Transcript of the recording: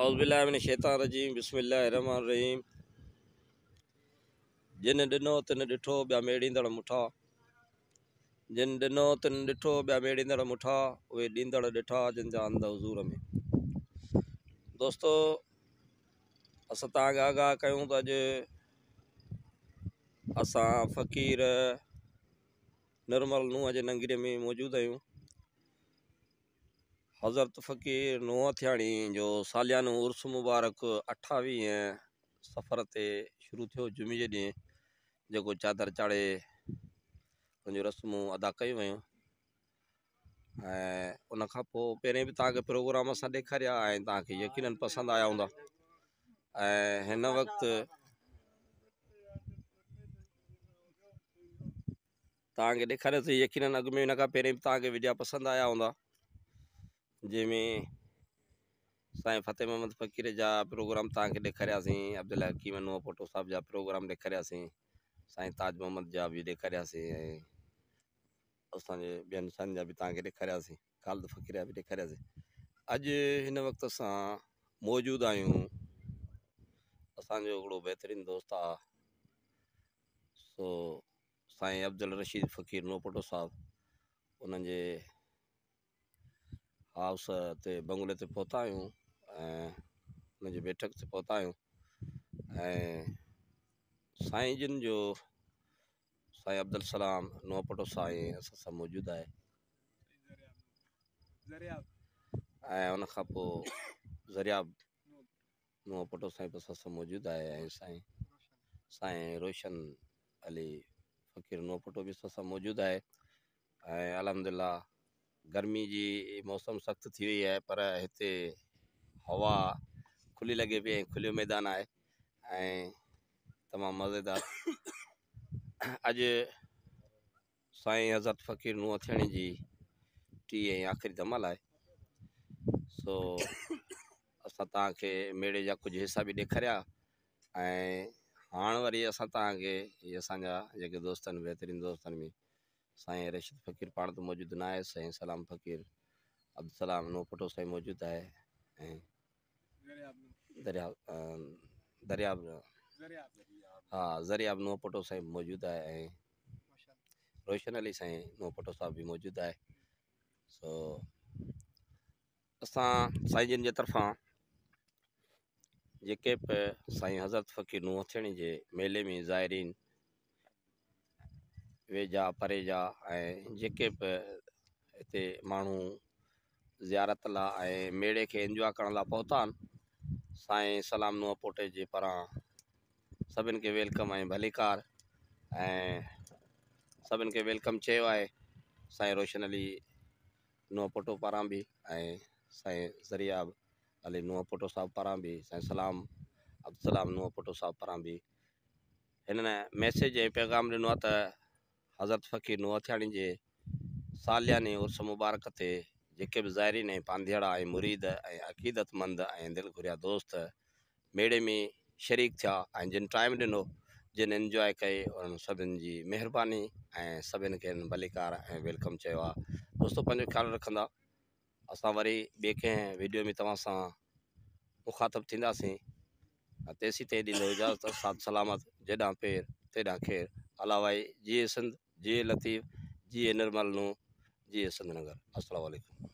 औज़ुबिल्लाहिमिनश्शैतानिर्रजीम बिस्मिल्लाहिर्रहमानिर्रहीम। जिन ॾिनो तिन ॾिठो ॿिया मेड़ींदड़ मुठा, जिन ॾिनो तिन ॾिठो ॿिया मेड़ींदड़ मुठा, उहे ॾींदड़ ॾिठा जिन जा अंध हज़ूर में। दोस्तो, असां तव्हांखे आगाह कयूं त अॼु असां फ़क़ीर निर्मल नूंह जे नंगीरे में मौजूदु आहियूं। हज़रत फ़क़ीर नूंह थियाणी जो सालियानो उर्स मुबारक 28 सफ़र ते शुरू थियो जुमे जे ॾींहुं, जेको चादर चाढ़े उनजूं रस्मूं अदा कयूं वयूं। ऐं उन खां पोइ पहिरें बि तव्हांखे प्रोग्राम असां ॾेखारिया ऐं तव्हांखे यकीनन पसंदि आया हूंदा। ऐं हिन वक़्तु तव्हांखे ॾेखारियोसीं, यकीनन अॻु में हिन खां पहिरें बि तव्हांखे विडिया पसंदि आया हूंदा, जंहिंमें साईं फ़तेह मोहम्मद फ़क़ीर जा प्रोग्राम तव्हांखे ॾेखारियासीं, अब्दुल हकीम नूंह पोटो साहिब जा प्रोग्राम ॾेखारियासीं, साईं ताज मोहम्मद जा बि ॾेखारियासीं, ऐं असांजे ॿियनि साईं जा बि तव्हांखे ॾेखारियासीं, ख़ालिद फ़क़ीर जा बि ॾेखारियासीं। अॼु हिन वक़्तु असां मौजूदु आहियूं, असांजो हिकिड़ो बहितरीनु दोस्त आहे सो साईं अब्दुल रशीद फ़क़ीर नूंह पोटो साहिब, उन्हनि जे हाउस ते बंगले ते पहुता आहियूं ऐं उनजी बैठक ते पहुता आहियूं। ऐं साईं जिन जो साईं अब्दुल सलाम नूंह पोटो साईं असां सां मौजूदु आहे, ऐं उन खां पोइ ज़रियाब नूंह पोटो साईं बि असां सां मौजूदु आहे, ऐं साईं रोशन अली फ़क़ीर नूंह पोटो बि असां सां मौजूदु आहे। ऐं अल्हम्दुलिल्लाह गर्मी जी मौसम सख़्तु थी वई आहे, पर हिते हवा खुली लॻे पई ऐं खुलियो मैदान आहे ऐं तमामु मज़ेदार। अॼु साईं हज़रत फ़क़ीर नूह थियणी जी टी ऐं आख़िरी धमाल आहे। सो असां तव्हांखे मेले जा कुझु हिसा बि ॾेखारिया ऐं हाणे वरी असां तव्हांखे इहे असांजा जेके दोस्त आहिनि, बहितरीनु दोस्तनि में साईं रशीद फ़क़ीर पाण त मौजूदु न आहे, साईं सलाम फ़क़ीर अब्दुलसलाम नूहपटो साईं मौजूदु आहे ऐं दरियाब हा ज़रियाब नूहपटो साईं मौजूदु आहे ऐं रोशन अली साईं नूहपटो साहिबु बि मौजूदु आहे। सो असां साईं जिन जे तरफ़ां जेके बि साईं हज़रत फ़क़ीर नूह थियणी जे मेले में ज़ाइरीन वेझा परे जा ऐं जेके बि हिते माण्हू ज़ियारत लाइ ऐं मेले खे इंजॉय करण लाइ पहुता आहिनि, साईं सलाम नूहपोटे जे पारां सभिनि खे वेलकम ऐं भलीकार ऐं सभिनि खे वेलकम चयो आहे। साईं रोशन अली नूहपोटो पारां बि ऐं साईं ज़रियाब अली नूहपोटो साहिब पारां बि, साईं सलाम अब्दुलसलाम नूहपोटो साहिब पारां बि हिननि मैसेज ऐं पैगाम ॾिनो आहे त हज़रत फ़क़ीर नूह थियाणी जे सालियाने उर्स मुबारक ते जेके बि ज़ाइरीन ऐं पांधियड़ा ऐं मुरीद ऐं अक़ीदतमंद ऐं दिलि घुरिया दोस्त मेले में शरीक थिया ऐं जिन टाइम ॾिनो, जिन इंजॉय कई, उन्हनि सभिनि जी महिरबानी ऐं सभिनि खे भलीकार ऐं वेलकम चयो आहे। दोस्तो पंहिंजो ख़्यालु रखंदा, असां वरी ॿिए कंहिं वीडियो में तव्हां सां मुखातिबु थींदासीं। तेसीं ते ॾींदो इजाज़त, साथ सलामत, जेॾां पेर तेॾां ख़ैर। अला भाई जिए सिंध, जिए लतीफ़, जिए निर्मल नूं, जिए सिंध नगर। अस्सलामु अलैकुम।